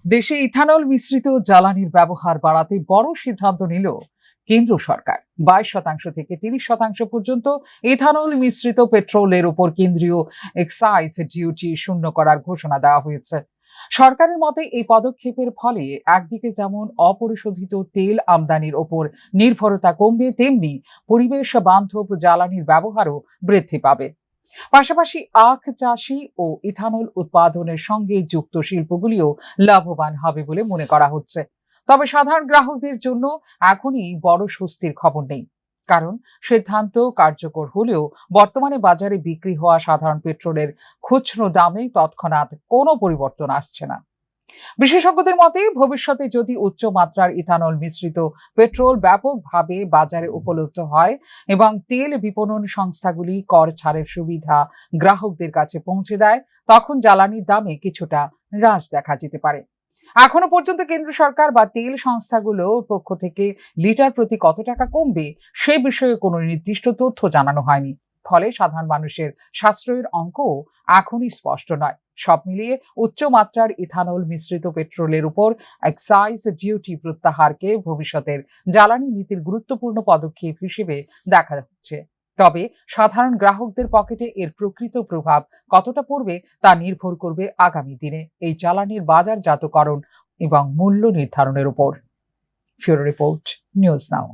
দেশে ইথানল মিশ্রিত জ্বালানির ব্যবহার বাড়াতে বড় সিদ্ধান্ত নিল কেন্দ্র সরকার। 22% থেকে 30% পর্যন্ত ইথানল মিশ্রিত পেট্রোলের উপর কেন্দ্রীয় এক্সাইজ ডিউটি শূন্য করার ঘোষণা দেওয়া হয়েছে। সরকারের মতে এই পদক্ষেপের ফলে একদিকে যেমন অপরিশোধিত তেল আমদানির ওপর নির্ভরতা কমবে, তেমনি পরিবেশ বান্ধব জ্বালানির ব্যবহারও বৃদ্ধি পাবে। পাশাপাশি আখ চাষি ও ইথানল উৎপাদনের সঙ্গে যুক্ত শিল্পগুলিও লাভবান হবে বলে মনে করা হচ্ছে। তবে সাধারণ গ্রাহকদের জন্য এখনই বড় স্বস্তির খবর নেই, কারণ সিদ্ধান্ত কার্যকর হলেও বর্তমানে বাজারে বিক্রি হওয়া সাধারণ পেট্রোলের খুচরো দামে তৎক্ষণাৎ কোনো পরিবর্তন আসছে না। বিশেষজ্ঞদের মতে ভবিষ্যতে যদি উচ্চ মাত্রার ইথানল মিশ্রিত পেট্রোল ব্যাপকভাবে বাজারে উপলব্ধ হয় এবং তেল বিপণন সংস্থাগুলি কর ছাড়ের সুবিধা গ্রাহকদের কাছে পৌঁছে দেয়, তখন জ্বালানির দামে কিছুটা হ্রাস দেখা যেতে পারে। এখনো পর্যন্ত কেন্দ্র সরকার বা তেল সংস্থাগুলোর পক্ষ থেকে লিটার প্রতি কত টাকা কমবে সে বিষয়ে কোনো নির্দিষ্ট তথ্য জানানো হয়নি। ফলে সাধারণ মানুষের সাশ্রয়ের অঙ্কও এখনই স্পষ্ট নয়। সব মিলিয়ে উচ্চ মাত্রার ইথানল মিশ্রিত পেট্রোলের উপর এক্সাইজ ডিউটি প্রত্যাহারকে ভবিষ্যতের জ্বালানি নীতির গুরুত্বপূর্ণ পদক্ষেপ হিসেবে দেখা হচ্ছে। তবে সাধারণ গ্রাহকদের পকেটে এর প্রকৃত প্রভাব কতটা পড়বে তা নির্ভর করবে আগামী দিনে এই জ্বালানির বাজারজাতকরণ এবং মূল্য নির্ধারণের উপর। ফিউরো রিপোর্ট, নিউজ নাও।